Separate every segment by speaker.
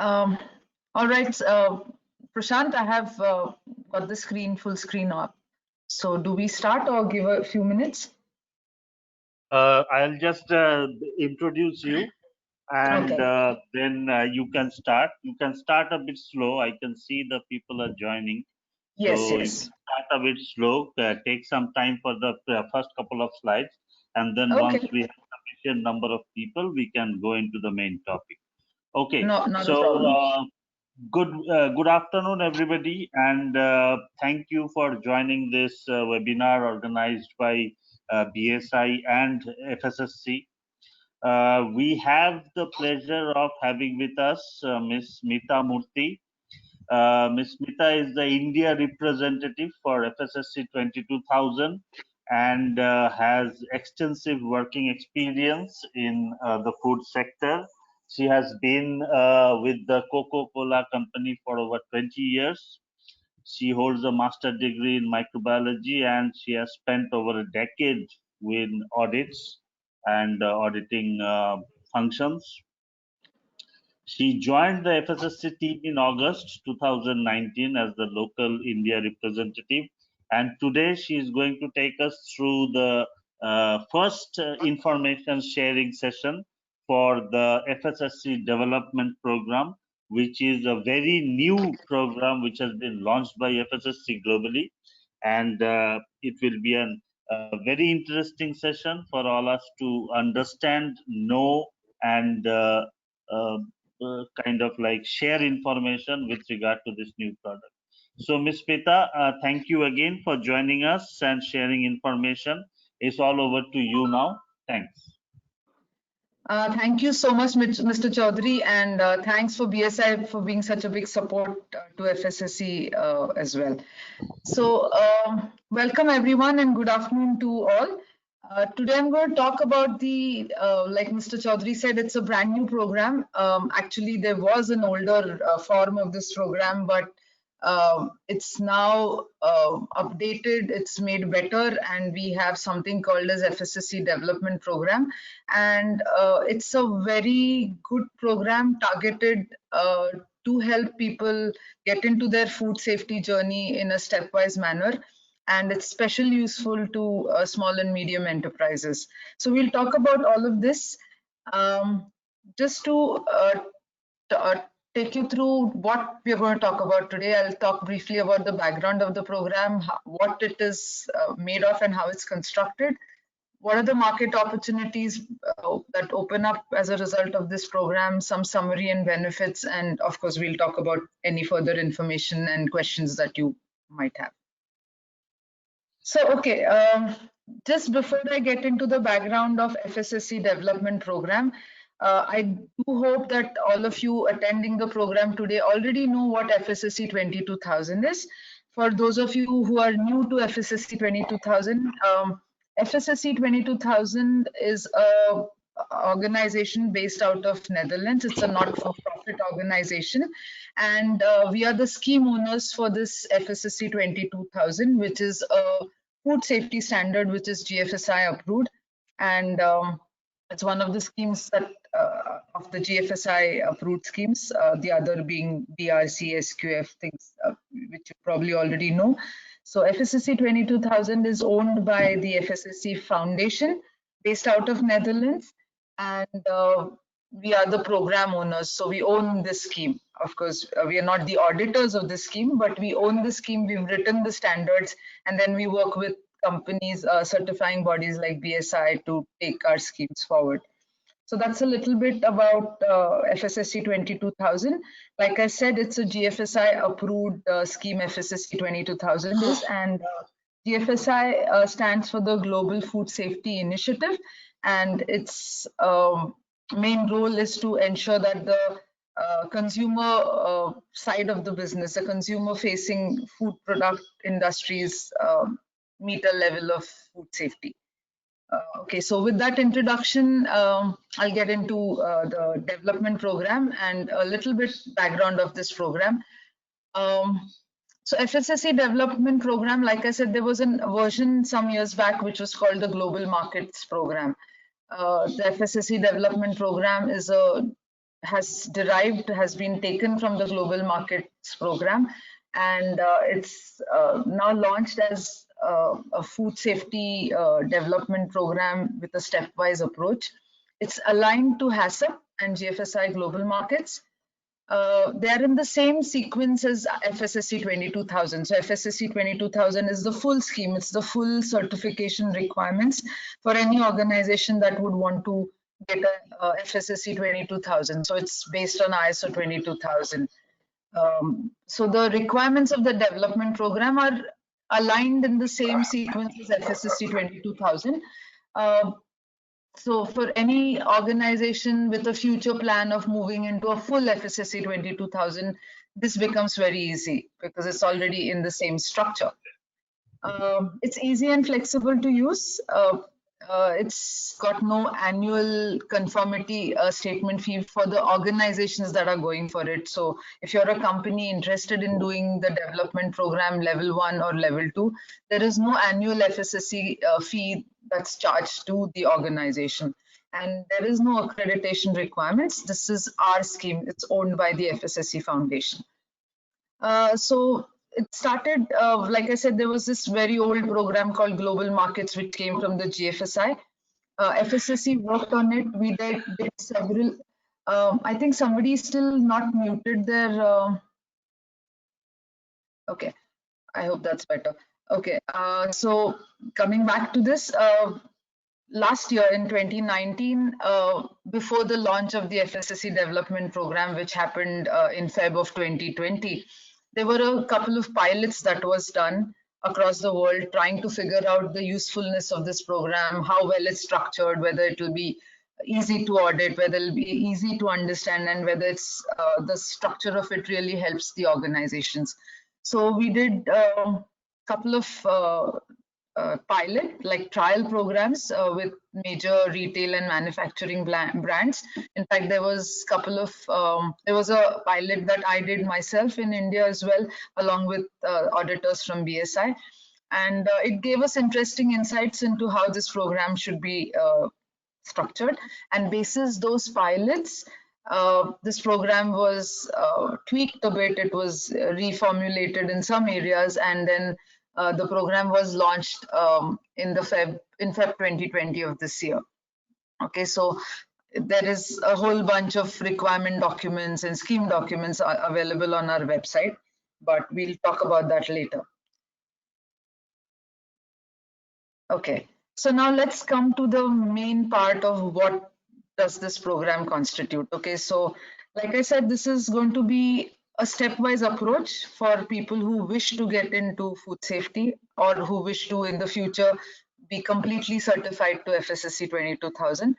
Speaker 1: Um, all right, Prashant, I have got the full screen up. So do we start or give a few minutes?
Speaker 2: I'll just introduce you and
Speaker 1: Okay.
Speaker 2: then you can start. You can start a bit slow. I can see the people are joining.
Speaker 1: Yes,
Speaker 2: So you
Speaker 1: yes.
Speaker 2: can start a bit slow, take some time for the first couple of slides. And then once
Speaker 1: Okay.
Speaker 2: we have sufficient number of people, we can go into the main topic. Okay,
Speaker 1: No, not a
Speaker 2: so
Speaker 1: problem.
Speaker 2: good afternoon, everybody, and thank you for joining this webinar organized by BSI and FSSC. We have the pleasure of having with us Ms. Smita Murthy. Ms. Smita is the India representative for FSSC 22000 and has extensive working experience in the food sector. She has been with the Coca-Cola company for over 20 years. She holds a master degree in microbiology and she has spent over a decade with audits and auditing functions. She joined the FSSC team in August 2019 as the local India representative, and today she is going to take us through the first information sharing session for the FSSC development program, which is a very new program which has been launched by FSSC globally, and it will be a very interesting session for all us to understand, know, and kind of like share information with regard to this new product. So, Ms. Peta, thank you again for joining us and sharing information. It's all over to you now. Thanks.
Speaker 1: Thank you so much, Mr. Chaudhary, and thanks for BSI for being such a big support to FSSC as well. So, welcome everyone and good afternoon to all. Today I'm going to talk about the, like Mr. Chaudhary said, it's a brand new program. Actually, there was an older form of this program, but it's now updated, it's made better, and we have something called as FSSC Development Program. And it's a very good program targeted to help people get into their food safety journey in a stepwise manner. And it's especially useful to small and medium enterprises. So we'll talk about all of this. Just to take you through what we're going to talk about today, I'll talk briefly about the background of the program, what it is made of and how it's constructed. What are the market opportunities that open up as a result of this program, some summary and benefits, and of course, we'll talk about any further information and questions that you might have. So, okay, just before I get into the background of FSSC development program, I do hope that all of you attending the program today already know what FSSC 22000 is. For those of you who are new to FSSC 22000, FSSC 22000 is a organization based out of Netherlands. It's a not-for-profit organization, and we are the scheme owners for this FSSC 22000, which is a food safety standard which is GFSI approved, and it's one of the schemes that of the GFSI approved schemes. The other being DRC, SQF, things which you probably already know. So FSSC 22000 is owned by the FSSC Foundation, based out of Netherlands, and we are the program owners. So we own this scheme. Of course, we are not the auditors of the scheme, but we own the scheme. We've written the standards, and then we work with companies, certifying bodies like BSI to take our schemes forward. So that's a little bit about FSSC 22000. Like I said, it's a GFSI approved scheme, FSSC 22000 is, and GFSI stands for the Global Food Safety Initiative, and its main role is to ensure that the consumer side of the business, the consumer facing food product industries meet a level of food safety. Okay, so with that introduction, I'll get into the development program and a little bit background of this program. So FSSC development program, like I said, there was a version some years back which was called the Global Markets Program. The FSSC development program is a has been taken from the Global Markets Program, and it's now launched as a food safety development program with a stepwise approach. It's aligned to HACCP and GFSI Global Markets. They are in the same sequence as FSSC 22000. So FSSC 22000 is the full scheme. It's the full certification requirements for any organization that would want to get a FSSC 22000. So it's based on ISO 22000. So the requirements of the development program are aligned in the same sequence as FSSC 22000. So for any organization with a future plan of moving into a full FSSC 22000, this becomes very easy because it's already in the same structure. It's easy and flexible to use. It's got no annual conformity statement fee for the organizations that are going for it. So if you're a company interested in doing the development program level 1 or level 2, there is no annual FSSC fee that's charged to the organization. And there is no accreditation requirements. This is our scheme. It's owned by the FSSC Foundation. So it started, like I said, there was this very old program called Global Markets, which came from the GFSI. FSSC worked on it. We did several. I think somebody is still not muted there. Okay, I hope that's better. Okay, so coming back to this, last year in 2019, before the launch of the FSSC development program, which happened in Feb of 2020, there were a couple of pilots that was done across the world trying to figure out the usefulness of this program, how well it's structured, whether it will be easy to audit, whether it'll be easy to understand, and whether it's the structure of it really helps the organizations. So we did a couple of trial programs with major retail and manufacturing brands. In fact, there was a pilot that I did myself in India as well, along with auditors from BSI. And it gave us interesting insights into how this program should be structured. And basis those pilots, this program was tweaked a bit. It was reformulated in some areas, and then the program was launched in Feb 2020 of this year. Okay, so there is a whole bunch of requirement documents and scheme documents are available on our website, but we'll talk about that later. Okay, so now let's come to the main part of what does this program constitute. Okay, so like I said, this is going to be a stepwise approach for people who wish to get into food safety or who wish to in the future be completely certified to FSSC 22000.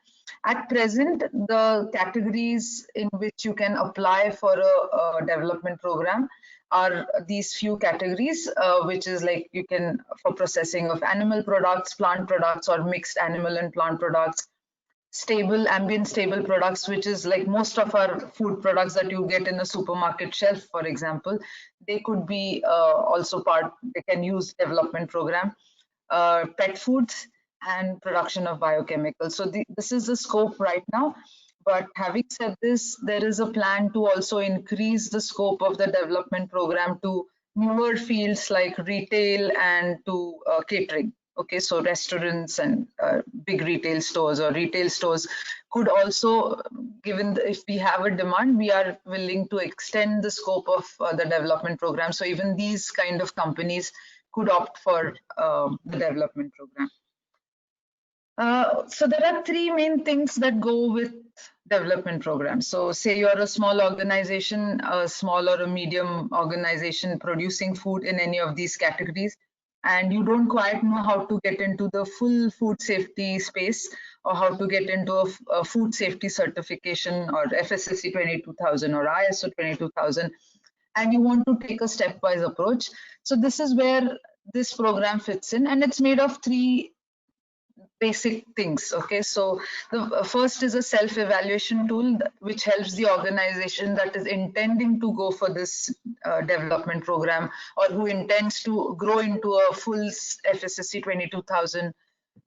Speaker 1: At present, the categories in which you can apply for a development program are these few categories, which is like you can for processing of animal products, plant products, or mixed animal and plant products, stable, ambient stable products, which is like most of our food products that you get in a supermarket shelf, for example, they could be also they can use development program, pet foods, and production of biochemicals. So this is the scope right now. But having said this, there is a plan to also increase the scope of the development program to newer fields like retail and to catering. Okay, so restaurants and big retail stores or retail stores could also, given if we have a demand, we are willing to extend the scope of the development program. So even these kind of companies could opt for the development program. So there are three main things that go with development programs. So say you're a small organization, a small or a medium organization producing food in any of these categories, and you don't quite know how to get into the full food safety space or how to get into a food safety certification or FSSC 22000 or ISO 22000, and you want to take a stepwise approach. So this is where this program fits in, and it's made of three basic things. Okay, so the first is a self-evaluation tool which helps the organization that is intending to go for this development program or who intends to grow into a full FSSC 22000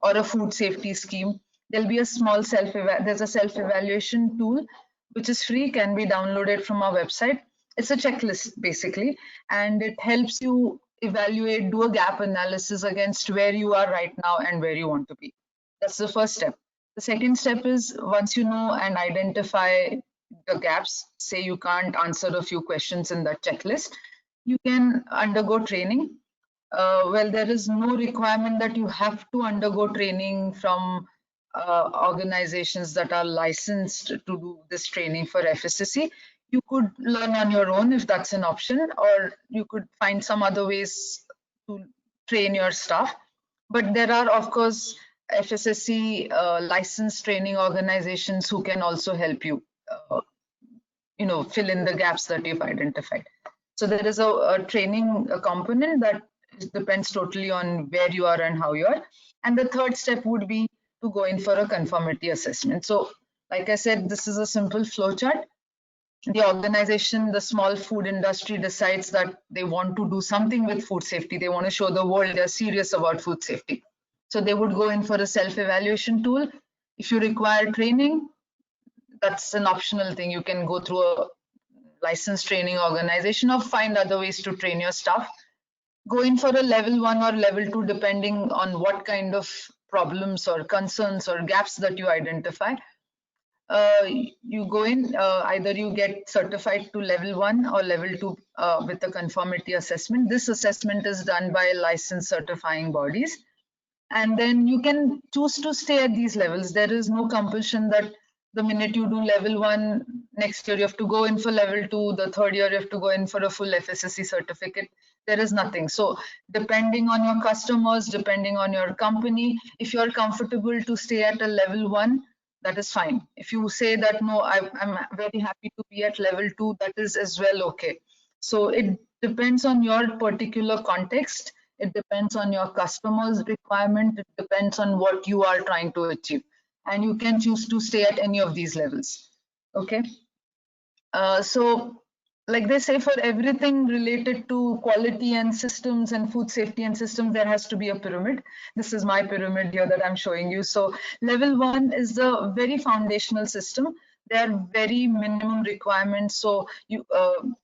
Speaker 1: or a food safety scheme. There'll be a small self-evaluation tool which is free, can be downloaded from our website. It's a checklist basically, and it helps you evaluate, do a gap analysis against where you are right now and where you want to be. That's the first step. The second step is, once you know and identify the gaps, say you can't answer a few questions in that checklist, you can undergo training. Well, there is no requirement that you have to undergo training from organizations that are licensed to do this training for FSSC. You could learn on your own if that's an option, or you could find some other ways to train your staff. But there are, of course, FSSC licensed training organizations who can also help you, fill in the gaps that you've identified. So there is a training component that depends totally on where you are and how you are. And the third step would be to go in for a conformity assessment. So like I said, this is a simple flowchart. The organization, the small food industry, decides that they want to do something with food safety. They want to show the world they're serious about food safety. So they would go in for a self-evaluation tool. If you require training, that's an optional thing. You can go through a licensed training organization or find other ways to train your staff. Go in for a level 1 or level 2, depending on what kind of problems or concerns or gaps that you identify. You go in, either you get certified to level 1 or level 2 with a conformity assessment. This assessment is done by licensed certifying bodies. And then you can choose to stay at these levels. There is no compulsion that the minute you do level 1, next year you have to go in for level 2, the third year you have to go in for a full FSSC certificate. There is nothing. So depending on your customers, depending on your company, if you're comfortable to stay at a level 1, that is fine. If you say that, no, I'm very happy to be at level 2, that is as well okay. So it depends on your particular context. It depends on your customer's requirement. It depends on what you are trying to achieve. And you can choose to stay at any of these levels. Okay. So like they say, for everything related to quality and systems and food safety and systems, there has to be a pyramid. This is my pyramid here that I'm showing you. So level 1 is the very foundational system. There are very minimum requirements. So you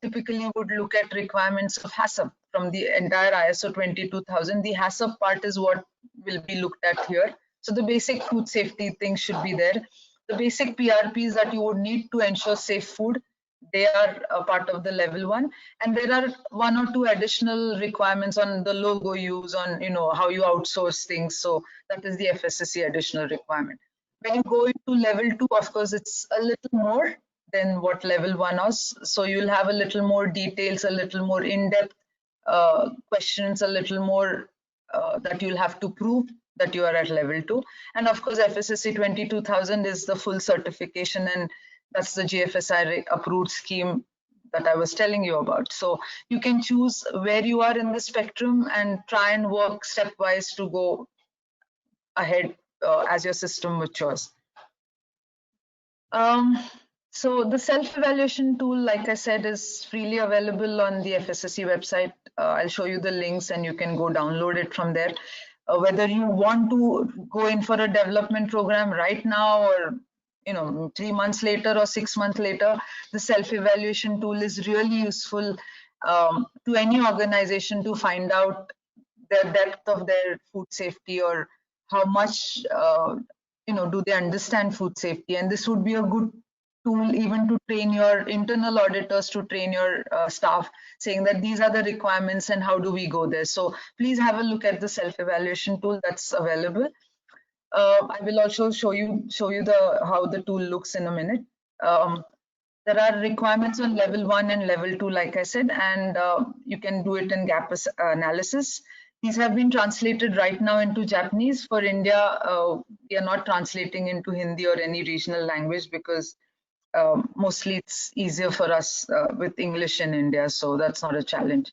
Speaker 1: typically would look at requirements of HACCP from the entire ISO 22000. The HACCP part is what will be looked at here. So the basic food safety things should be there. The basic PRPs that you would need to ensure safe food, they are a part of the level 1. And there are 1 or 2 additional requirements on the logo use, on how you outsource things. So that is the FSSC additional requirement. When you go into level 2, of course, it's a little more than what level 1 was. So you'll have a little more details, a little more in-depth questions, a little more that you'll have to prove that you are at level 2. And of course, FSSC 22000 is the full certification, and that's the GFSI approved scheme that I was telling you about. So you can choose where you are in the spectrum and try and work stepwise to go ahead as your system matures. So the self-evaluation tool, like I said, is freely available on the FSSC website. I'll show you the links and you can go download it from there. Whether you want to go in for a development program right now, or 3 months later or 6 months later, the self-evaluation tool is really useful to any organization to find out the depth of their food safety, or how much do they understand food safety. And this would be a good tool even to train your internal auditors, to train your staff, saying that these are the requirements and how do we go there. So please have a look at the self-evaluation tool that's available. I will also show you how the tool looks in a minute. There are requirements on level 1 and level 2, like I said, and you can do it in gap analysis. These have been translated right now into Japanese. For India, we are not translating into Hindi or any regional language, because mostly it's easier for us with English in India, so that's not a challenge.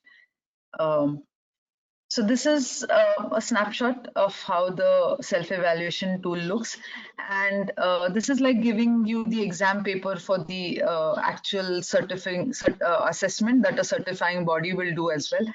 Speaker 1: So this is a snapshot of how the self-evaluation tool looks. And this is like giving you the exam paper for the actual assessment that a certifying body will do as well,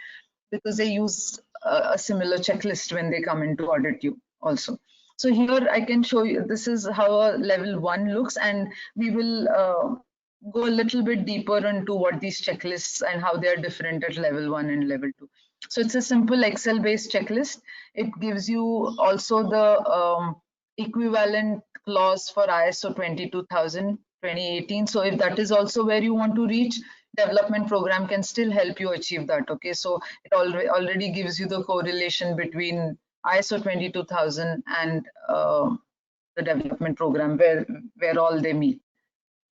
Speaker 1: because they use a similar checklist when they come in to audit you also. So here I can show you, this is how a level 1 looks, and we will go a little bit deeper into what these checklists and how they are different at level 1 and level 2. So it's a simple Excel based checklist. It gives you also the equivalent clause for ISO 22000 2018. So if that is also where you want to reach, development program can still help you achieve that. Okay, so it already gives you the correlation between ISO 22000 and the development program, where all they meet.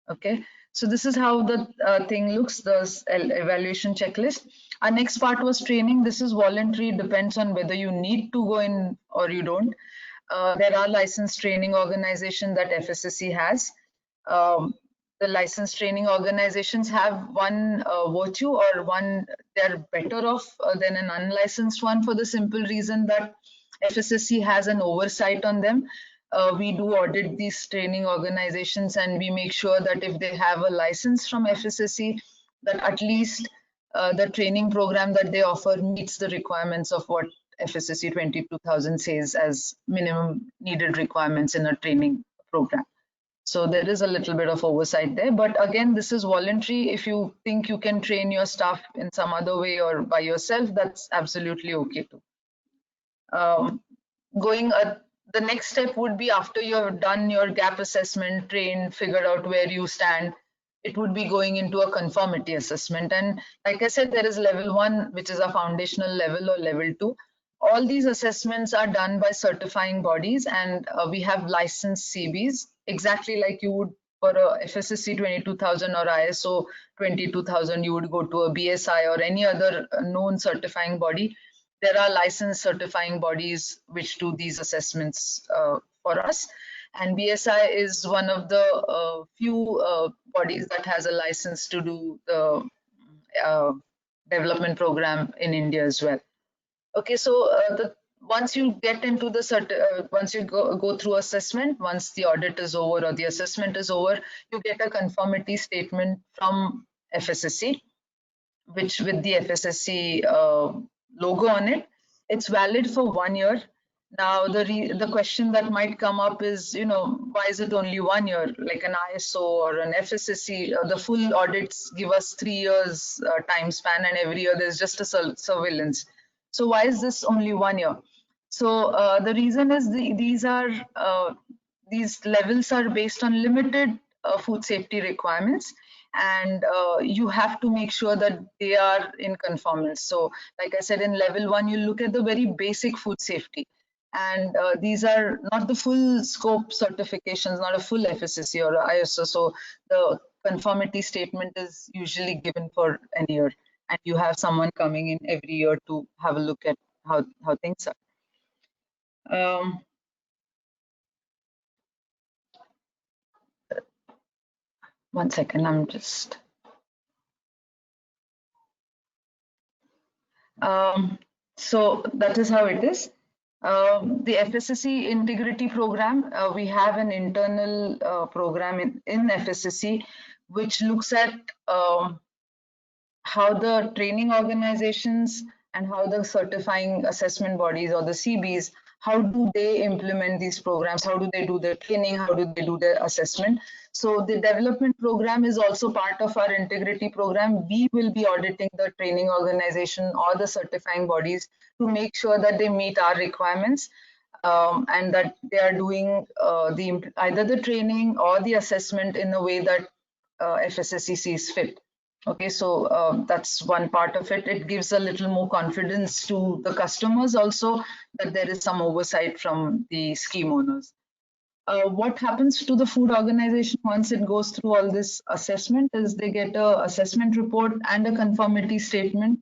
Speaker 1: Okay, so this is how the thing looks, the evaluation checklist. Our next part was training. This is voluntary, depends on whether you need to go in or you don't. There are licensed training organizations that FSSC has. The licensed training organizations have one virtue, or one, they're better off than an unlicensed one, for the simple reason that FSSC has an oversight on them. We do audit these training organizations, and we make sure that if they have a license from FSSC, that at least the training program that they offer meets the requirements of what FSSC 22000 says as minimum needed requirements in a training program. So there is a little bit of oversight there, but again, this is voluntary. If you think you can train your staff in some other way or by yourself, that's absolutely okay too. The next step would be, after you have done your gap assessment, trained, figured out where you stand, it would be going into a conformity assessment. And like I said, there is level 1, which is a foundational level, or level 2. All these assessments are done by certifying bodies, and we have licensed CBs, exactly like you would for a FSSC 22000 or ISO 22000, you would go to a BSI or any other known certifying body. There are licensed certifying bodies which do these assessments for us. And BSI is one of the few bodies that has a license to do the development program in India as well. Okay, so once you get into the once you go through assessment, once the audit is over or the assessment is over, you get a conformity statement from FSSC, which with the FSSC logo on it. It's valid for 1 year. Now, the question that might come up is, why is it only 1 year? Like an ISO or an FSSC, the full audits give us 3 years time span, and every year there's just a surveillance. So why is this only 1 year? So the reason is these levels are based on limited food safety requirements, and you have to make sure that they are in conformance. So like I said, in level 1, you look at the very basic food safety, and these are not the full scope certifications, not a full FSSC or ISO. So the conformity statement is usually given for a year, and you have someone coming in every year to have a look at how things are. One second, I'm just. So that is how it is. The FSSC integrity program, we have an internal program in FSSC, which looks at how the training organizations and how the certifying assessment bodies, or the CBs, how do they implement these programs? How do they do their training? How do they do their assessment? So the development program is also part of our integrity program. We will be auditing the training organization or the certifying bodies to make sure that they meet our requirements, and that they are doing either the training or the assessment in a way that FSSC sees fit. Okay, so that's one part of it. It gives a little more confidence to the customers also, that there is some oversight from the scheme owners. What happens to the food organization once it goes through all this assessment is they get a assessment report and a conformity statement.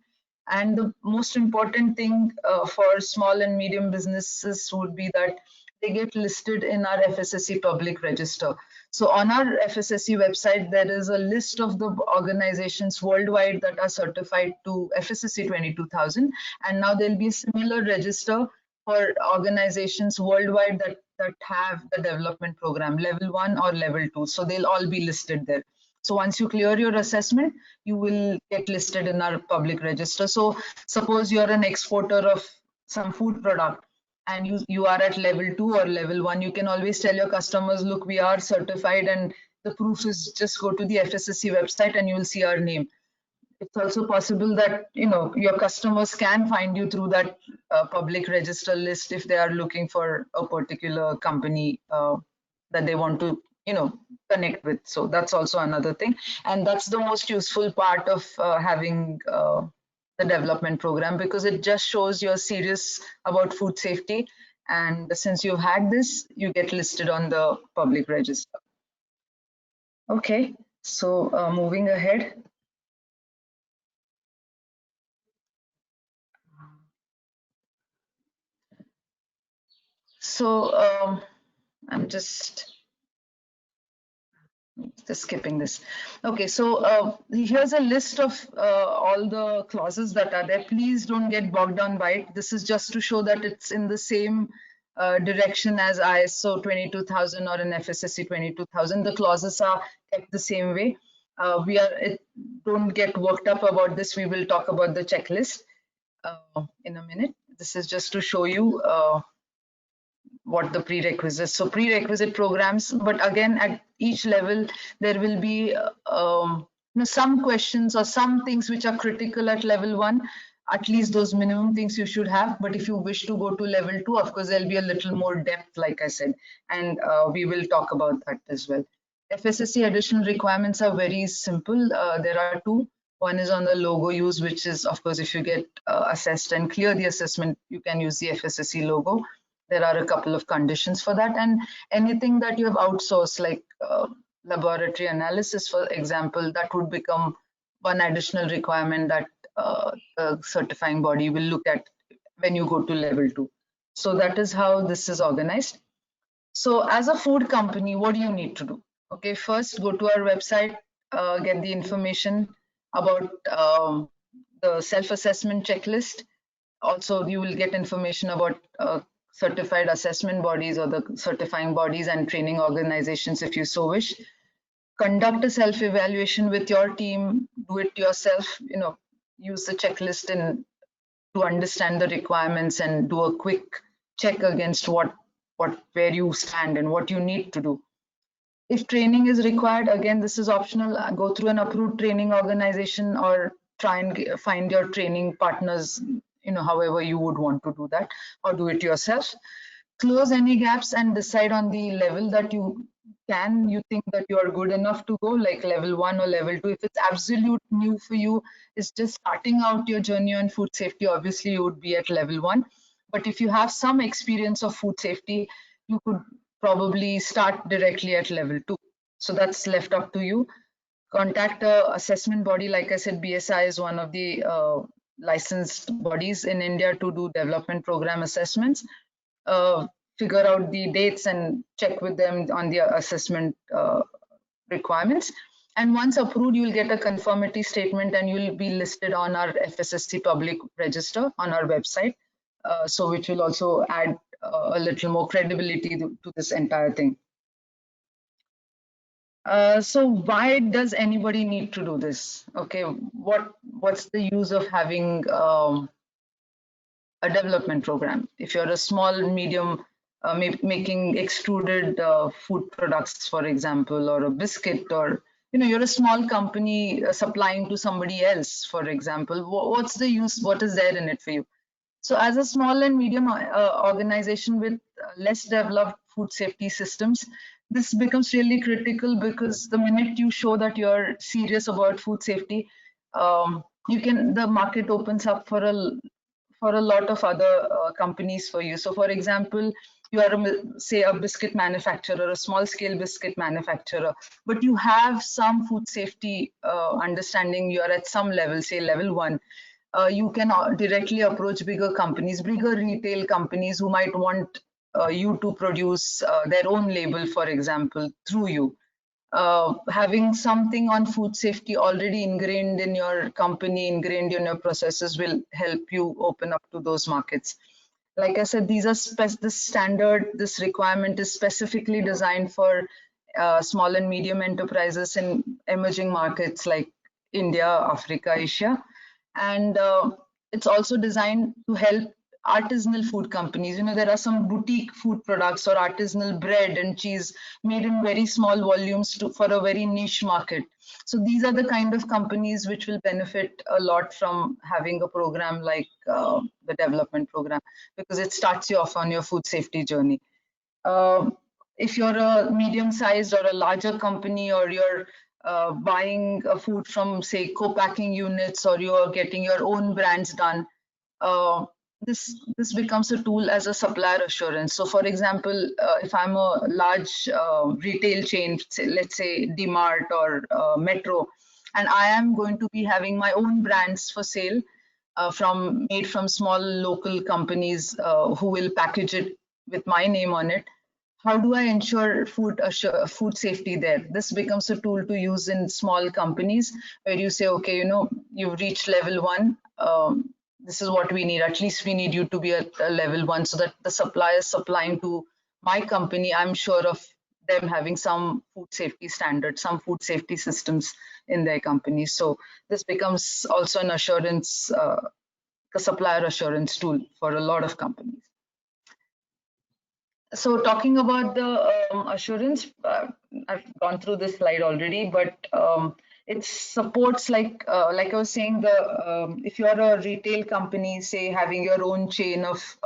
Speaker 1: And the most important thing for small and medium businesses would be that they get listed in our FSSC public register. So on our FSSC website, there is a list of the organizations worldwide that are certified to FSSC 22000. And now there'll be a similar register for organizations worldwide that have the development program, level 1 or level 2. So they'll all be listed there. So once you clear your assessment, you will get listed in our public register. So suppose you're an exporter of some food product, and you are at level 2 or level 1, you can always tell your customers, look, we are certified and the proof is just go to the FSSC website and you will see our name. It's also possible that your customers can find you through that public register list if they are looking for a particular company that they want to connect with. So that's also another thing, and that's the most useful part of having the development program, because it just shows you're serious about food safety, and since you've had this, you get listed on the public register. Okay, so moving ahead. So I'm just skipping this. Okay, so here's a list of all the clauses that are there. Please don't get bogged down by it. This is just to show that it's in the same direction as ISO 22000 or an FSSC 22000. The clauses are kept the same way. Don't get worked up about this. We will talk about the checklist in a minute. This is just to show you what the prerequisites. So prerequisite programs, but again, at each level, there will be some questions or some things which are critical at level 1, at least those minimum things you should have. But if you wish to go to level 2, of course, there'll be a little more depth, like I said, and we will talk about that as well. FSSC additional requirements are very simple. There are 2. One is on the logo use, which is, of course, if you get assessed and clear the assessment, you can use the FSSC logo. There are a couple of conditions for that, and anything that you have outsourced, like laboratory analysis, for example, that would become one additional requirement that the certifying body will look at when you go to level 2. So that is how this is organized. So as a food company, what do you need to do? Okay, first go to our website, get the information about the self-assessment checklist. Also, you will get information about certified assessment bodies or the certifying bodies and training organizations if you so wish. Conduct a self-evaluation with your team, do it yourself, use the checklist to understand the requirements and do a quick check against where you stand and what you need to do. If training is required, again, this is optional. Go through an approved training organization or try and find your training partners, however you would want to do that, or do it yourself. Close any gaps and decide on the level that you think that you are good enough to go, like level 1 or level 2. If it's absolute new for you, it's just starting out your journey on food safety, obviously you would be at level 1. But if you have some experience of food safety, you could probably start directly at level 2. So that's left up to you. Contact a assessment body. Like I said, BSI is one of the licensed bodies in India to do development program assessments. Figure out the dates and check with them on the assessment requirements. And once approved, you'll get a conformity statement and you'll be listed on our FSSC public register on our website. So which will also add a little more credibility to this entire thing. So why does anybody need to do this? Okay, what's the use of having a development program? If you're a small, medium, making extruded food products, for example, or a biscuit, or you're a small company supplying to somebody else, for example, what's the use? What is there in it for you? So as a small and medium organization with less developed food safety systems, this becomes really critical, because the minute you show that you're serious about food safety, the market opens up for a lot of other companies for you. So for example, you are say a biscuit manufacturer, a small scale biscuit manufacturer, but you have some food safety understanding, you are at some level, say level 1. You can directly approach bigger companies, bigger retail companies who might want you to produce their own label, for example, through you. Having something on food safety already ingrained in your company, ingrained in your processes, will help you open up to those markets. Like I said, this requirement is specifically designed for small and medium enterprises in emerging markets like India, Africa, Asia. And it's also designed to help artisanal food companies. There are some boutique food products or artisanal bread and cheese made in very small volumes for a very niche market. So these are the kind of companies which will benefit a lot from having a program like the development program, because it starts you off on your food safety journey. If you're a medium-sized or a larger company, or you're buying food from, say, co-packing units, or you're getting your own brands done, this becomes a tool as a supplier assurance. So, for example, if I'm a large retail chain, let's say DMart or Metro, and I am going to be having my own brands for sale, made from small local companies who will package it with my name on it. How do I ensure food safety there? This becomes a tool to use in small companies, where you say, okay, you've reached level 1. This is what we need. At least we need you to be at level 1, so that the suppliers supplying to my company, I'm sure of them having some food safety standards, some food safety systems in their company. So this becomes also an assurance, a supplier assurance tool for a lot of companies. So talking about the assurance, I've gone through this slide already, but it supports, like I was saying, if you are a retail company, say having your own chain of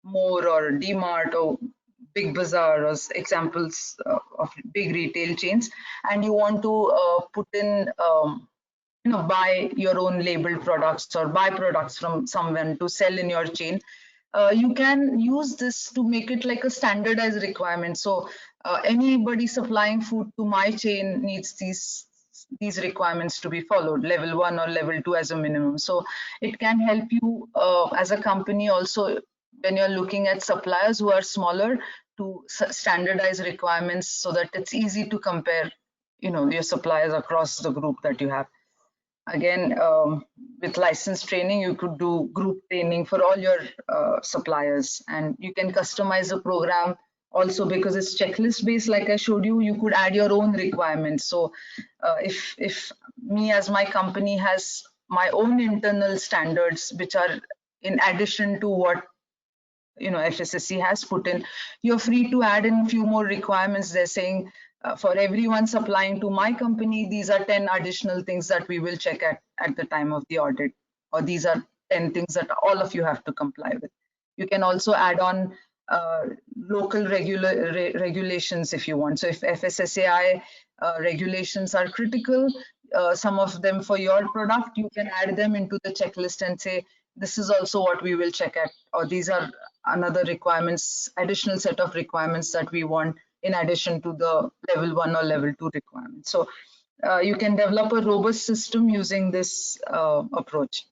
Speaker 1: More or DMart or Big Bazaar, or examples of big retail chains, and you want to put in, buy your own labeled products or buy products from someone to sell in your chain. You can use this to make it like a standardized requirement. So anybody supplying food to my chain needs these requirements to be followed, level 1 or level 2 as a minimum. So it can help you as a company also, when you're looking at suppliers who are smaller, to standardize requirements, so that it's easy to compare, your suppliers across the group that you have. Again, with license training, you could do group training for all your suppliers, and you can customize the program also, because it's checklist based. Like I showed you, you could add your own requirements. So if me as my company has my own internal standards, which are in addition to what FSSC has put in, you're free to add in a few more requirements. They're saying, for everyone supplying to my company, these are 10 additional things that we will check at the time of the audit, or these are 10 things that all of you have to comply with. You can also add on local regulations if you want. So if FSSAI regulations are critical, some of them for your product, you can add them into the checklist and say, this is also what we will check at, or these are another requirements, additional set of requirements that we want in addition to the level 1 or level 2 requirements. So you can develop a robust system using this approach.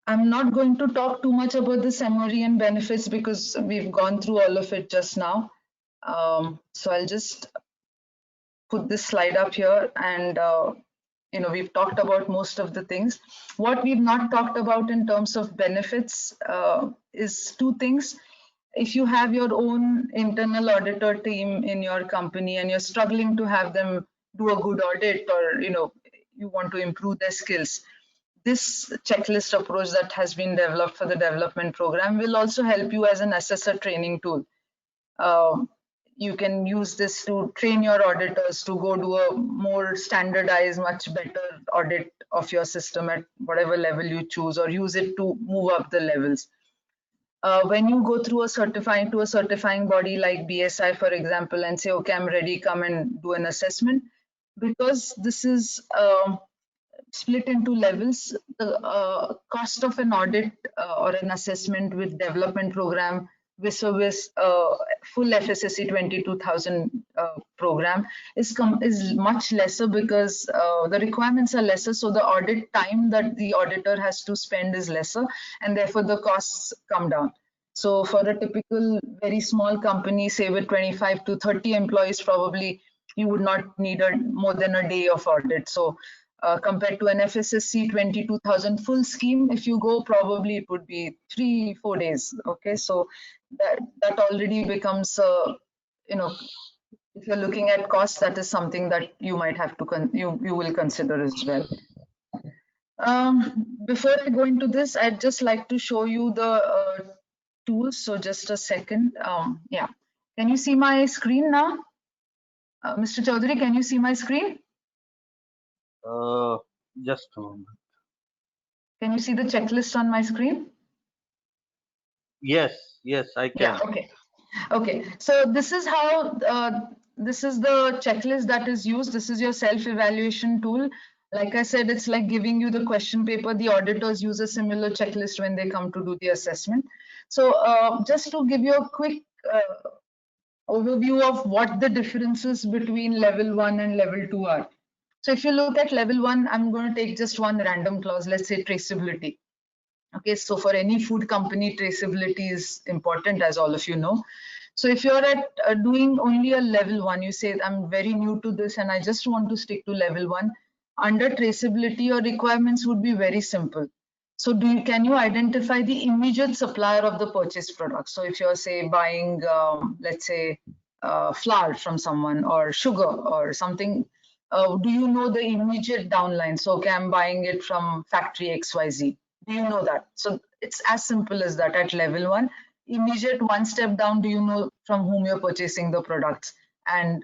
Speaker 1: I'm not going to talk too much about the summary and benefits, because we've gone through all of it just now. So I'll just put this slide up here, and we've talked about most of the things. What we've not talked about in terms of benefits is 2 things. If you have your own internal auditor team in your company and you're struggling to have them do a good audit, or you want to improve their skills, this checklist approach that has been developed for the development program will also help you as an assessor training tool. You can use this to train your auditors to go do a more standardized, much better audit of your system at whatever level you choose, or use it to move up the levels. When you go through a certifying body like BSI, for example, and say, okay, I'm ready, come and do an assessment, because this is split into levels, the cost of an audit or an assessment with development program vis-a-vis full FSSC 22,000 program is much lesser, because the requirements are lesser, so the audit time that the auditor has to spend is lesser, and therefore the costs come down. So for a typical very small company, say with 25 to 30 employees, probably you would not need more than a day of audit. So compared to an FSSC 22,000 full scheme, if you go, probably it would be 3-4 days. Okay, so that already becomes, if you're looking at cost, that is something that you might have to you will consider as well. Before I go into this, I'd just like to show you the tools. So just a second. Yeah. Can you see my screen now? Mr. Chaudhary, can you see my screen?
Speaker 2: Just a moment.
Speaker 1: Can you see the checklist on my screen?
Speaker 2: Yes, I can.
Speaker 1: Yeah, okay. Okay, so this is how, this is the checklist that is used. This is your self-evaluation tool. Like I said, it's like giving you the question paper. The auditors use a similar checklist when they come to do the assessment. So just to give you a quick overview of what the differences between level 1 and level 2 are. So if you look at level 1, I'm going to take just one random clause, let's say traceability. Okay, so for any food company, traceability is important, as all of you know. So if you're at doing only a level 1, you say, I'm very new to this and I just want to stick to level 1. Under traceability, your requirements would be very simple. So can you identify the immediate supplier of the purchased product? So if you're, say, buying, let's say, flour from someone or sugar or something, do you know the immediate downline? So okay, I'm buying it from factory XYZ. Do you know that? So it's as simple as that at level 1. Immediate one step down, do you know from whom you're purchasing the products and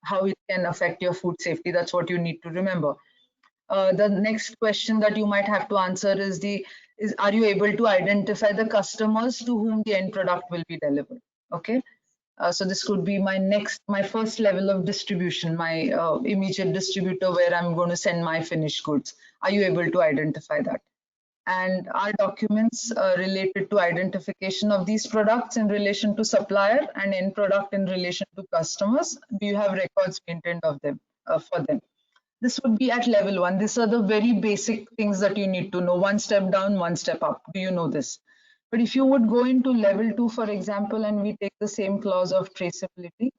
Speaker 1: how it can affect your food safety? That's what you need to remember. The next question that you might have to answer is are you able to identify the customers to whom the end product will be delivered? Okay. So this could be my first level of distribution, my immediate distributor where I'm going to send my finished goods. Are you able to identify that? And are documents related to identification of these products in relation to supplier and end product in relation to customers? Do you have records maintained of them for them? This would be at level 1. These are the very basic things that you need to know. One step down, one step up. Do you know this? But if you would go into level 2, for example, and we take the same clause of traceability,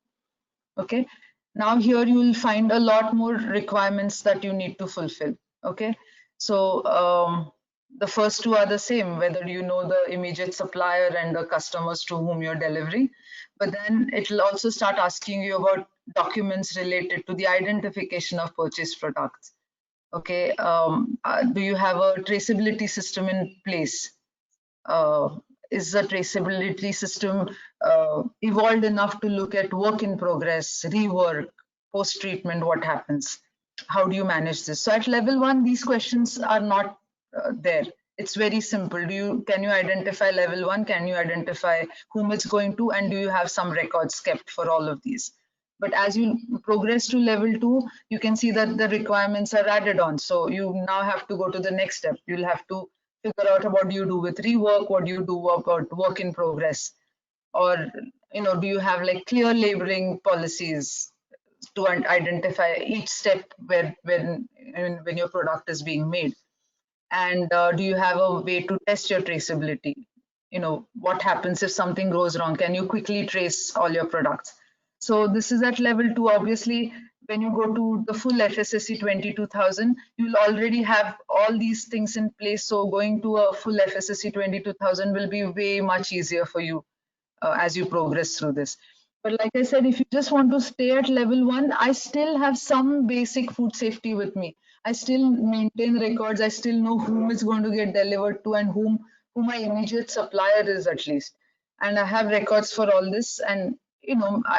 Speaker 1: okay, now here you will find a lot more requirements that you need to fulfill. Okay, so the first two are the same, whether you know the immediate supplier and the customers to whom you're delivering, but then it will also start asking you about documents related to the identification of purchased products. Okay, do you have a traceability system in place? Is the traceability system evolved enough to look at work in progress, rework, post-treatment, what happens? How do you manage this? So at level 1, these questions are not there. It's very simple. Can you identify level 1? Can you identify whom it's going to? And do you have some records kept for all of these? But as you progress to level 2, you can see that the requirements are added on. So you now have to go to the next step. You'll have to figure out what do you do with rework, what do you do about work in progress, or do you have like clear labeling policies to identify each step when your product is being made? And do you have a way to test your traceability? What happens if something goes wrong? Can you quickly trace all your products? So this is at level 2. Obviously, when you go to the full FSSC 22000, you'll already have all these things in place. So going to a full FSSC 22000 will be way much easier for you as you progress through this. But like I said, if you just want to stay at level 1, I still have some basic food safety with me. I still maintain records. I still know whom it's going to get delivered to and who my immediate supplier is at least. And I have records for all this. And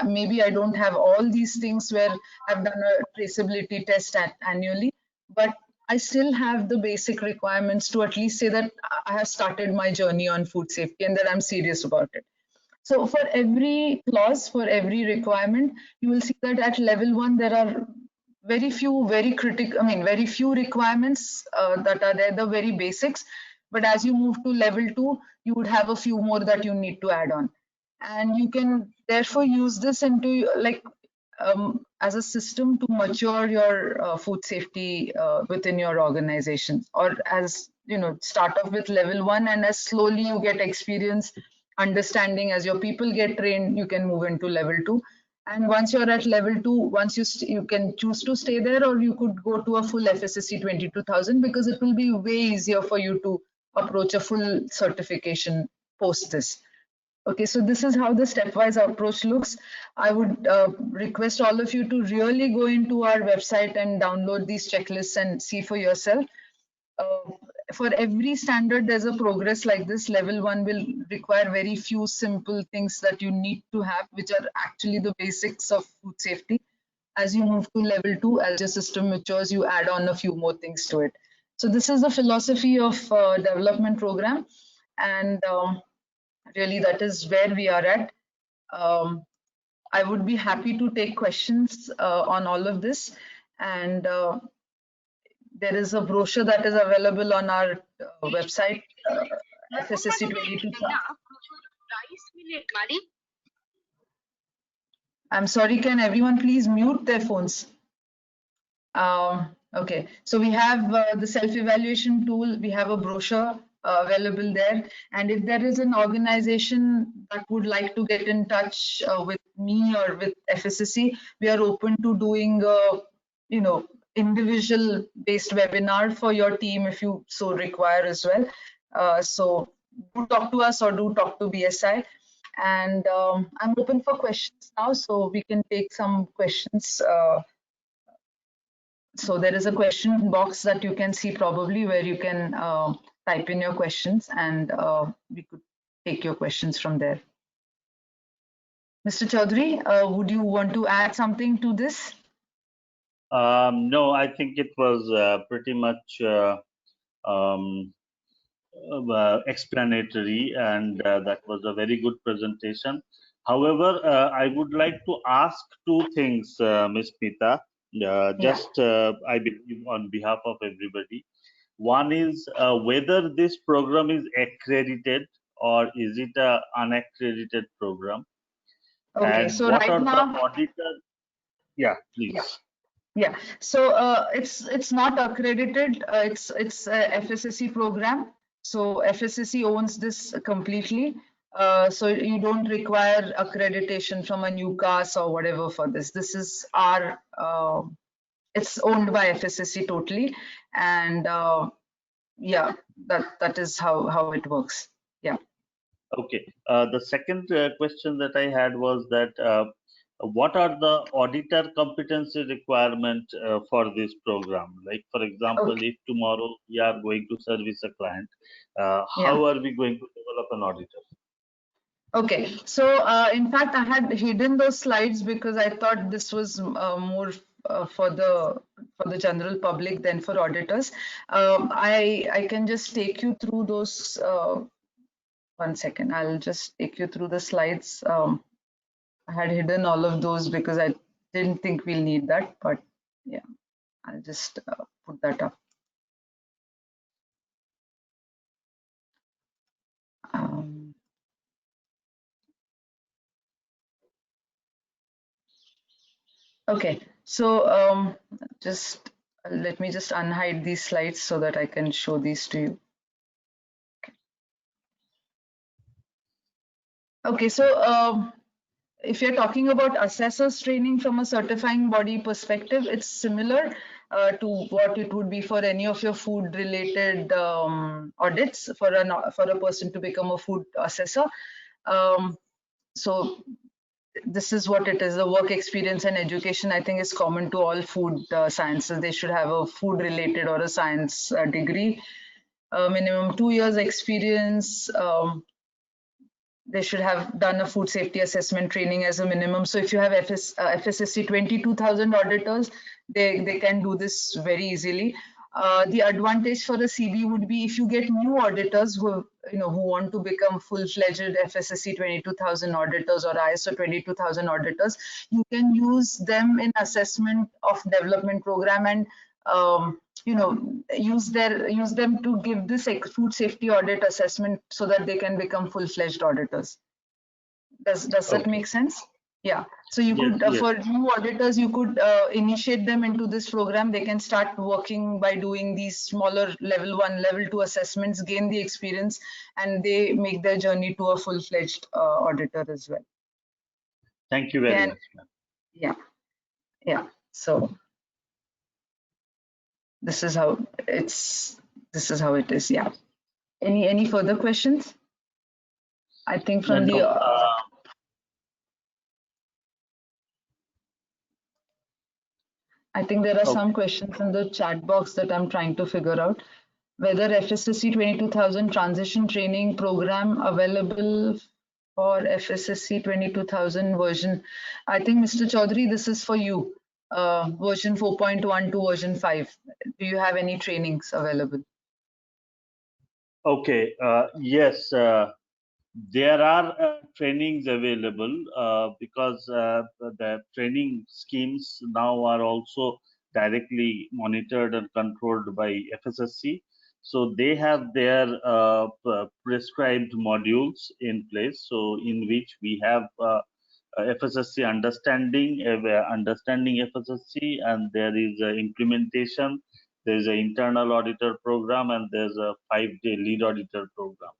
Speaker 1: maybe I don't have all these things where I've done a traceability test annually, but I still have the basic requirements to at least say that I have started my journey on food safety and that I'm serious about it. So for every clause, for every requirement, you will see that at level 1, there are very few, very few requirements that are there, the very basics. But as you move to level 2, you would have a few more that you need to add on. And you can therefore use this into as a system to mature your food safety within your organization, or as start off with level 1, and as slowly you get experience, understanding, as your people get trained, you can move into level 2. And once you're at level 2, once you can choose to stay there, or you could go to a full FSSC 22000, because it will be way easier for you to approach a full certification post this. Okay, so this is how the stepwise approach looks. I would request all of you to really go into our website and download these checklists and see for yourself. for every standard, there's a progress like this. Level 1 will require very few simple things that you need to have, which are actually the basics of food safety. As you move to level 2, as your system matures, you add on a few more things to it. So this is the philosophy of development program, and really that is where we are at. I would be happy to take questions on all of this, and there is a brochure that is available on our website, FSSC 22. I'm sorry, can everyone please mute their phones? Okay, so we have the self-evaluation tool, we have a brochure available there, and if there is an organization that would like to get in touch with me or with FSSC, we are open to doing individual based webinar for your team if you so require as well. So do talk to us or do talk to BSI. And I'm open for questions now, so we can take some questions. So there is a question box that you can see probably where you can type in your questions, and we could take your questions from there. Mr. Chaudhary, would you want to add something to this?
Speaker 2: No, I think it was pretty much explanatory, and that was a very good presentation. However, I would like to ask two things, Ms. Mita, I believe on behalf of everybody. One is whether this program is accredited or is it an unaccredited program?
Speaker 1: Okay,
Speaker 2: and
Speaker 1: so
Speaker 2: what
Speaker 1: right
Speaker 2: are
Speaker 1: now,
Speaker 2: the auditors? Yeah, please.
Speaker 1: Yeah, so it's not accredited. It's a FSSC program. So FSSC owns this completely. So you don't require accreditation from a UCAS or whatever for this. This is our. It's owned by FSSC totally, and yeah, that is how it works. Yeah.
Speaker 2: Okay. The second question that I had was that what are the auditor competency requirement for this program? Like, for example,
Speaker 1: Okay.
Speaker 2: if tomorrow we are going to service a client,
Speaker 1: Yeah.
Speaker 2: how are we going to develop an auditor?
Speaker 1: Okay, so in fact, I had hidden those slides because I thought this was more for the general public than for auditors. I can just take you through those. 1 second, I'll just take you through the slides. I had hidden all of those because I didn't think we'll need that, but yeah, I'll just put that up. Okay, so just let me just unhide these slides so that I can show these to you. Okay, so if you're talking about assessors training from a certifying body perspective, it's similar to what it would be for any of your food related audits for a person to become a food assessor. So this is what it is. The work experience and education, I think, is common to all food sciences. They should have a food related or a science degree, minimum 2 years experience. They should have done a food safety assessment training as a minimum. So if you have FSSC 22,000 auditors, they can do this very easily. The advantage for the CB would be if you get new auditors who want to become full-fledged FSSC 22,000 auditors or ISO 22,000 auditors, you can use them in assessment of development program and use them to give this food safety audit assessment so that they can become full-fledged auditors. Does that make sense? Yeah. So you could, for new auditors, you could initiate them into this program. They can start working by doing these smaller level 1, level 2 assessments, gain the experience, and they make their journey to a full-fledged auditor as well.
Speaker 2: Thank you very much.
Speaker 1: Yeah. Yeah. So this is how it is. Yeah. Any further questions? I think from I think there are some questions in the chat box that I'm trying to figure out. whether FSSC 22000 transition training program available for FSSC 22000 version. I think Mr. Chaudhary, this is for you. Version 4.1 to version 5. Do you have any trainings available?
Speaker 2: Okay. Yes. There are trainings available because the training schemes now are also directly monitored and controlled by FSSC. So they have their prescribed modules in place. So in which we have FSSC understanding FSSC, and there is implementation. There is an internal auditor program, and there's a 5-day lead auditor program.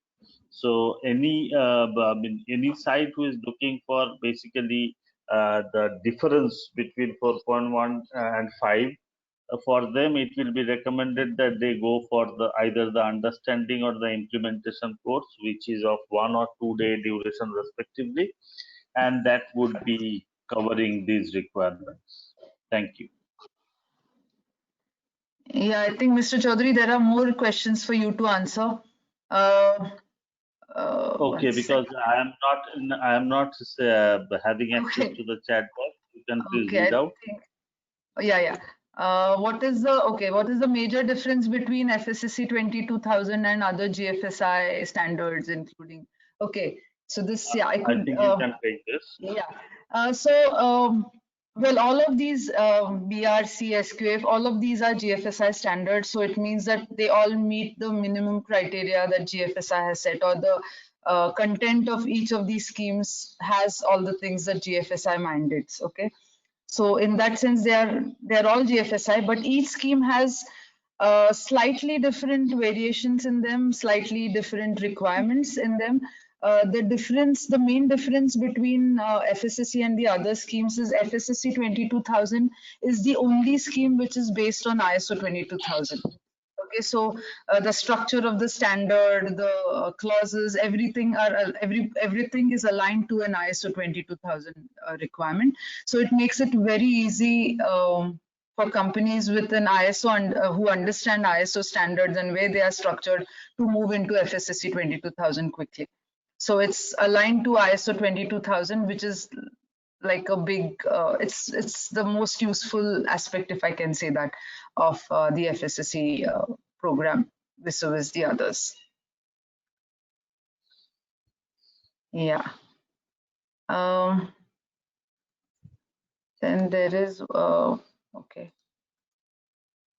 Speaker 2: So any any site who is looking for basically the difference between 4.1 and 5, for them it will be recommended that they go for either the understanding or the implementation course, which is of 1 or 2 day duration respectively, and that would be covering these requirements. Thank you.
Speaker 1: Yeah, I think Mr. Chaudhary, there are more questions for you to answer.
Speaker 2: Okay, because I am not having access to the chat box. You can please read out.
Speaker 1: Yeah. What is the major difference between FSSC 22000 and other GFSI standards, including? Okay, so this, yeah, I
Speaker 2: think you can take this.
Speaker 1: Yeah. Well, all of these BRC, SQF, all of these are GFSI standards. So it means that they all meet the minimum criteria that GFSI has set, or the content of each of these schemes has all the things that GFSI mandates. Okay. So in that sense, they're all GFSI, but each scheme has slightly different variations in them, slightly different requirements in them. The main difference between FSSC and the other schemes is FSSC 22000 is the only scheme which is based on ISO 22000. Okay, so the structure of the standard, the clauses, everything is aligned to an ISO 22000 requirement. So it makes it very easy for companies with an ISO and who understand ISO standards and where they are structured to move into FSSC 22000 quickly. So it's aligned to ISO 22000, which is like a big, it's the most useful aspect, if I can say that, of the FSSC program vis-a-vis the others. Yeah. Then there is, okay.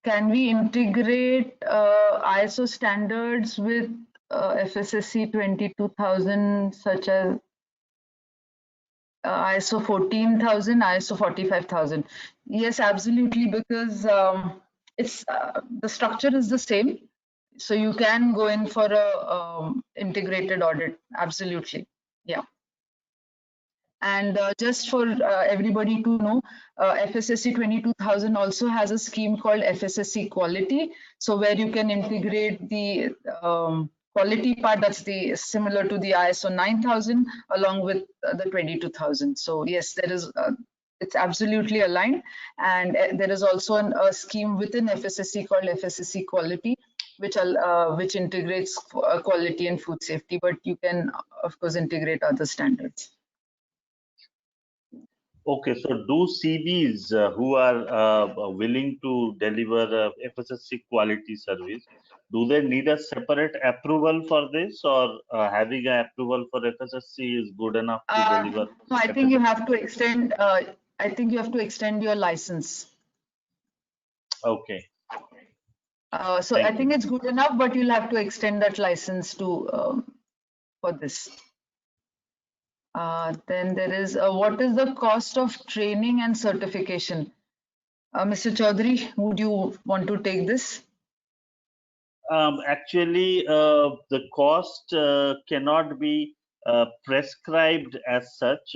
Speaker 1: Can we integrate ISO standards with FSSC 22000, such as ISO 14000, ISO 45000? Yes, absolutely, because it's the structure is the same. So you can go in for a integrated audit, absolutely. Yeah. And just for everybody to know, FSSC 22000 also has a scheme called FSSC Quality. So where you can integrate the quality part, that's similar to the ISO 9000 along with the 22000. So yes, there is, it's absolutely aligned. And there is also a scheme within FSSC called FSSC Quality, which integrates quality and food safety, but you can of course integrate other standards.
Speaker 2: Okay, so do CVs who are willing to deliver FSSC quality service, do they need a separate approval for this, or having an approval for FSSC is good enough to deliver?
Speaker 1: No, I think you have to extend. I think you have to extend your license.
Speaker 2: Okay.
Speaker 1: So I think it's good enough, but you'll have to extend that license to for this. Then there is what is the cost of training and certification? Mr. Chaudhary, would you want to take this?
Speaker 2: Actually, the cost cannot be prescribed as such.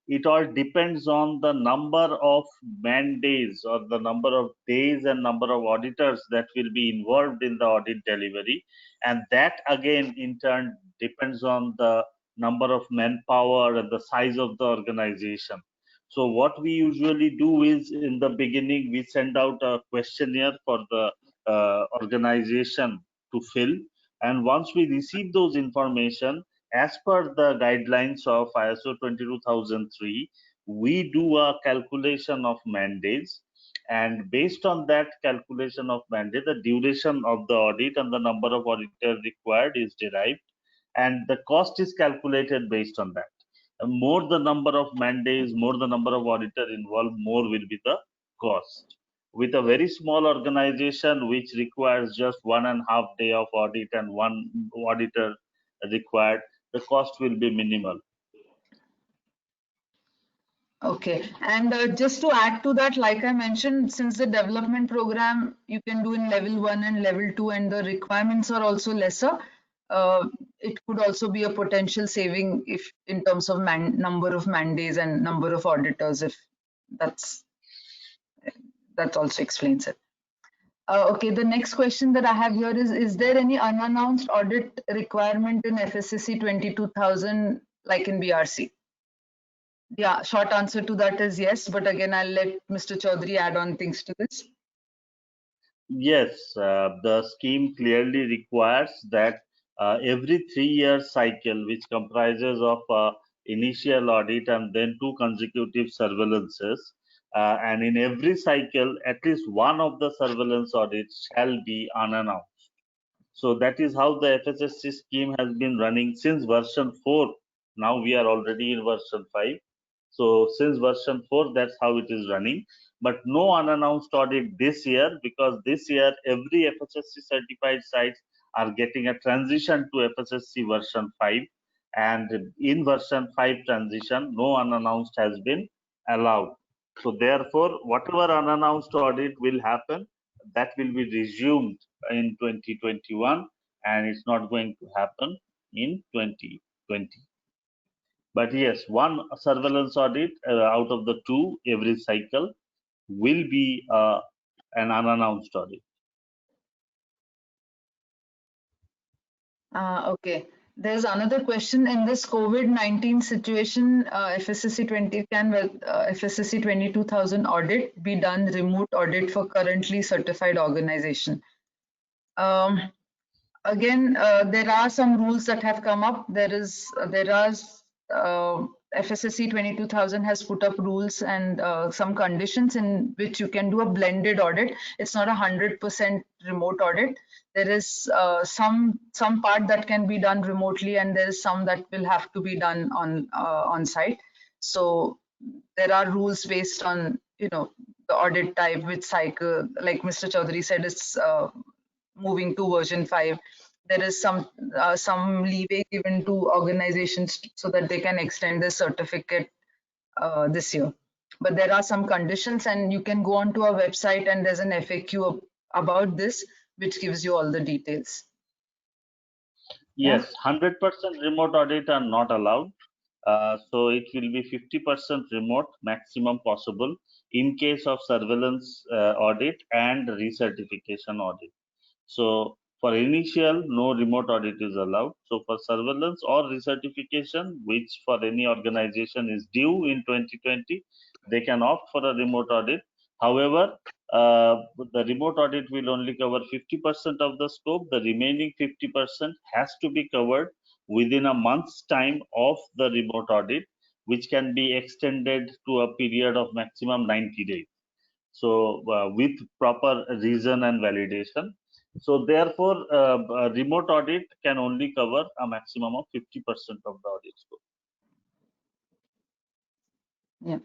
Speaker 2: It all depends on the number of man days, or the number of days and number of auditors that will be involved in the audit delivery. And that again, in turn, depends on the number of manpower and the size of the organization. So what we usually do is, in the beginning, we send out a questionnaire for the organization to fill. And once we receive those information, as per the guidelines of ISO 22003, we do a calculation of man-days. And based on that calculation of mandate, the duration of the audit and the number of auditors required is derived, and the cost is calculated based on that. More the number of mandates, more the number of auditors involved, more will be the cost. With a very small organization which requires just 1.5 day of audit and one auditor required, the cost will be minimal.
Speaker 1: Okay, and just to add to that, like I mentioned, since the development program you can do in level 1 and level 2, and the requirements are also lesser, it could also be a potential saving if in terms of number of mandates and number of auditors, if that also explains it. Okay, the next question that I have here is there any unannounced audit requirement in FSSC 22000 like in BRC? Yeah, short answer to that is yes, but again, I'll let Mr. Chaudhary add on things to this.
Speaker 2: Yes, the scheme clearly requires that every 3-year cycle, which comprises of initial audit and then 2 consecutive surveillances, and in every cycle, at least one of the surveillance audits shall be unannounced. So that is how the FSSC scheme has been running since version 4. Now we are already in version 5. So since version 4, that's how it is running. But no unannounced audit this year, because this year every FSSC certified sites are getting a transition to FSSC version 5. And in version 5 transition, no unannounced has been allowed. So therefore, whatever unannounced audit will happen, that will be resumed in 2021, and it's not going to happen in 2020. But yes, one surveillance audit out of the 2 every cycle will be an unannounced audit.
Speaker 1: Okay. There's another question. In this COVID-19 situation, FSSC 22000 audit be done remote audit for currently certified organization? Again, there are some rules that have come up. FSSC 22000 has put up rules and some conditions in which you can do a blended audit. It's not 100% remote audit. There is some part that can be done remotely, and there is some that will have to be done on site. So there are rules based on the audit type, which cycle, like Mr. Chaudhary said, it's moving to version 5. There is some leeway given to organizations so that they can extend their certificate this year. But there are some conditions, and you can go onto our website and there's an FAQ about this, which gives you all the details.
Speaker 2: Yes, 100% remote audit are not allowed. So it will be 50% remote maximum possible in case of surveillance audit and recertification audit. So for initial, no remote audit is allowed. So for surveillance or recertification, which for any organization is due in 2020, they can opt for a remote audit. However, the remote audit will only cover 50% of the scope. The remaining 50% has to be covered within a month's time of the remote audit, which can be extended to a period of maximum 90 days. So with proper reason and validation. So therefore, a remote audit can only cover a maximum of 50% of the audit scope.
Speaker 1: Yeah.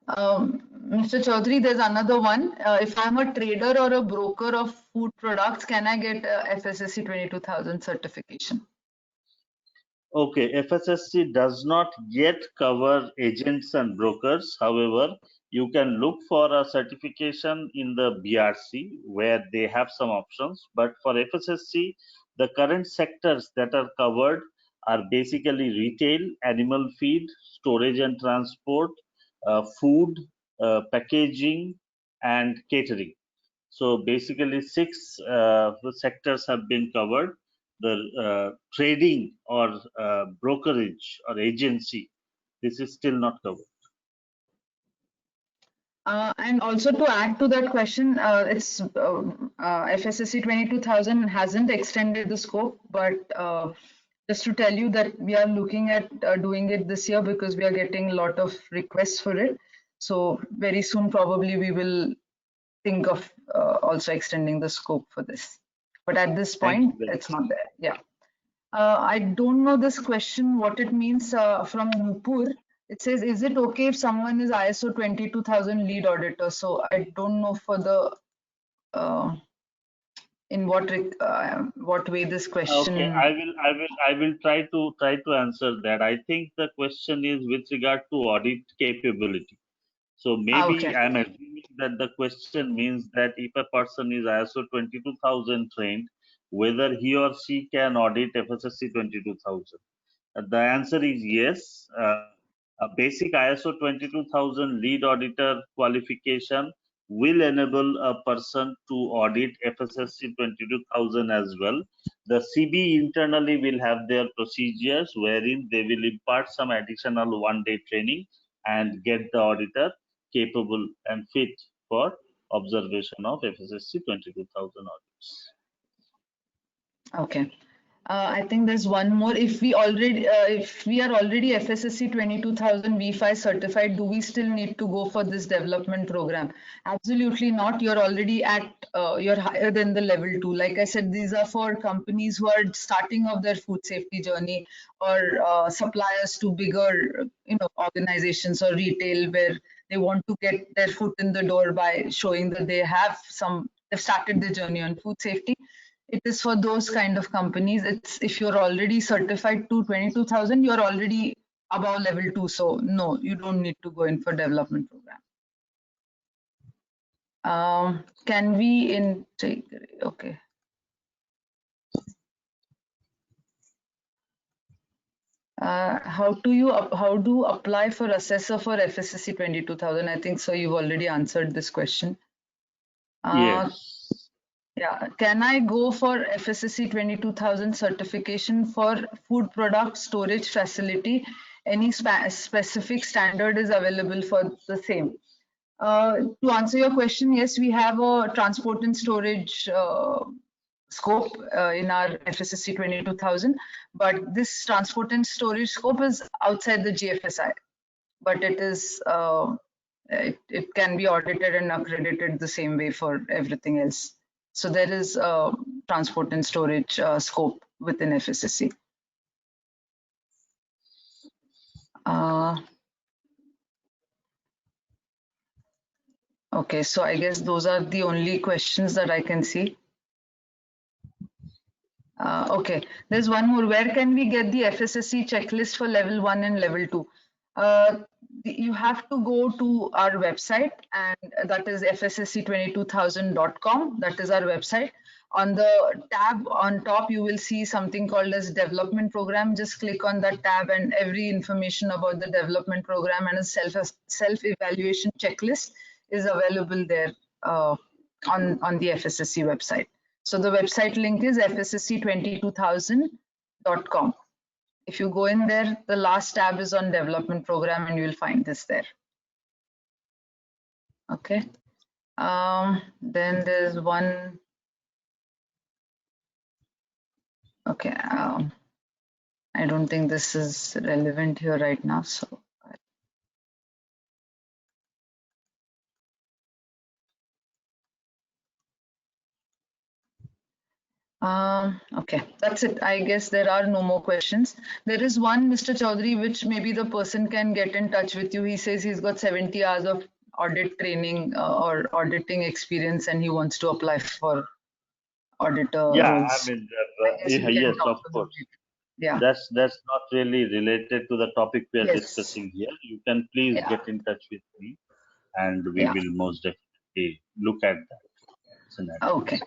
Speaker 1: Mr. Chaudhary, there's another one. If I'm a trader or a broker of food products, can I get FSSC 22000 certification?
Speaker 2: Okay, FSSC does not yet cover agents and brokers. However, you can look for a certification in the BRC where they have some options. But for FSSC, the current sectors that are covered are basically retail, animal feed, storage and transport, food, packaging, and catering. So basically 6 sectors have been covered. The trading or brokerage or agency, this is still not covered.
Speaker 1: And also to add to that question, FSSC 22000 hasn't extended the scope, but just to tell you that we are looking at doing it this year because we are getting a lot of requests for it. So very soon, probably we will think of also extending the scope for this. But at this point, it's not there. Yeah. I don't know this question, what it means from Nupur. It says, is it okay if someone is ISO 22000 lead auditor? So I don't know for the in what way this question.
Speaker 2: Okay, I will try to answer that. I think the question is with regard to audit capability. So maybe
Speaker 1: okay.
Speaker 2: I'm assuming that the question means that if a person is ISO 22000 trained, whether he or she can audit FSSC 22000. The answer is yes. A basic ISO 22000 lead auditor qualification will enable a person to audit FSSC 22000 as well. The CB internally will have their procedures wherein they will impart some additional one-day training and get the auditor capable and fit for observation of FSSC 22000 audits.
Speaker 1: Okay. I think there's one more. If we are already FSSC 22000 V5 certified, do we still need to go for this development program? Absolutely not. You're already at you're higher than the level 2. Like I said, these are for companies who are starting off their food safety journey, or suppliers to bigger organizations or retail, where they want to get their foot in the door by showing that they've started their journey on food safety. It is for those kind of companies. It's if you're already certified to 22000, you're already above level 2. So no, you don't need to go in for development program. Can we integrate? Okay. How do apply for assessor for FSSC 22000? I think so. You've already answered this question.
Speaker 2: Yes.
Speaker 1: Yeah, can I go for FSSC 22000 certification for food product storage facility? Any specific standard is available for the same? To answer your question, yes, we have a transport and storage scope in our FSSC 22000, but this transport and storage scope is outside the GFSI, but it is it can be audited and accredited the same way for everything else. So there is transport and storage scope within FSSC. Okay, so I guess those are the only questions that I can see. Okay, there's one more. Where can we get the FSSC checklist for level 1 and level 2? You have to go to our website, and that is fssc22000.com. That is our website. On the tab on top, you will see something called as development program. Just click on that tab, and every information about the development program and a self-evaluation checklist is available there on the FSSC website. So the website link is fssc22000.com. If you go in there, the last tab is on development program, and you will find this there. Okay. Then there's one. Okay. I don't think this is relevant here right now. So. Okay, that's it. I guess there are no more questions. There is one, Mr. Chaudhary, which maybe the person can get in touch with you. He says he's got 70 hours of audit training or auditing experience, and he wants to apply for auditor roles.
Speaker 2: I mean, yes, of course.
Speaker 1: Yeah.
Speaker 2: That's not really related to the topic we are discussing here. You can please get in touch with me, and we will most definitely look at that scenario.
Speaker 1: Okay.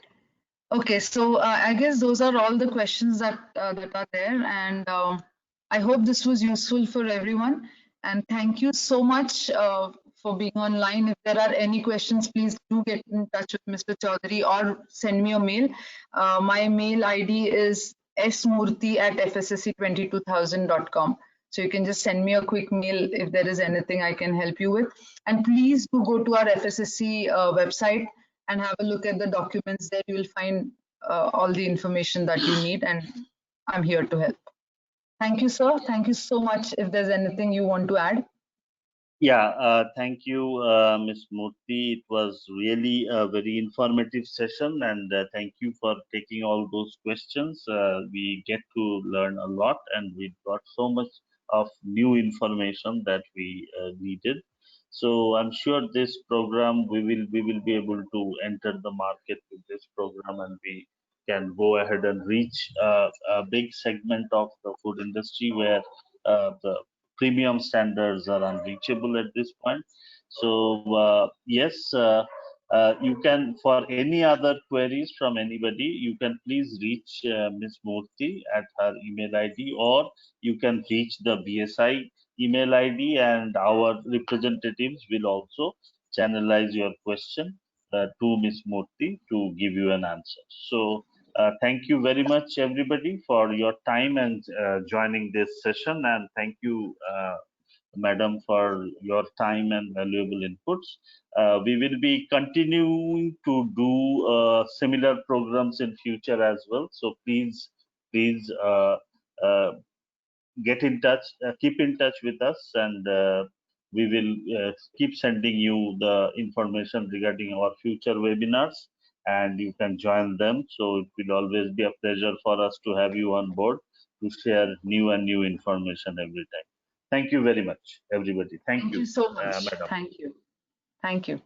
Speaker 1: Okay, so I guess those are all the questions that are there, and I hope this was useful for everyone. And thank you so much for being online. If there are any questions, please do get in touch with Mr. Chaudhary or send me a mail. My mail ID is smurthy@fssc22000.com. So you can just send me a quick mail if there is anything I can help you with. And please do go to our FSSC website and have a look at the documents there. You will find all the information that you need, and I'm here to help. Thank you, sir. Thank you so much. If there's anything you want to add.
Speaker 2: Yeah, thank you, Ms. Murthy. It was really a very informative session, and thank you for taking all those questions. We get to learn a lot, and we got so much of new information that we needed. So I'm sure this program we will be able to enter the market with this program, and we can go ahead and reach a big segment of the food industry where the premium standards are unreachable at this point. So yes, you can, for any other queries from anybody, you can please reach Ms. Murthy at her email ID, or you can reach the BSI email ID, and our representatives will also channelize your question to Ms. Murthy to give you an answer. So thank you very much, everybody, for your time and joining this session. And thank you, Madam, for your time and valuable inputs. We will be continuing to do similar programs in future as well. So please get in touch, keep in touch with us, and we will keep sending you the information regarding our future webinars, and you can join them. So it will always be a pleasure for us to have you on board to share new information every time. Thank you very much, everybody. Thank you
Speaker 1: So much.
Speaker 2: Madam.
Speaker 1: Thank you. Thank you.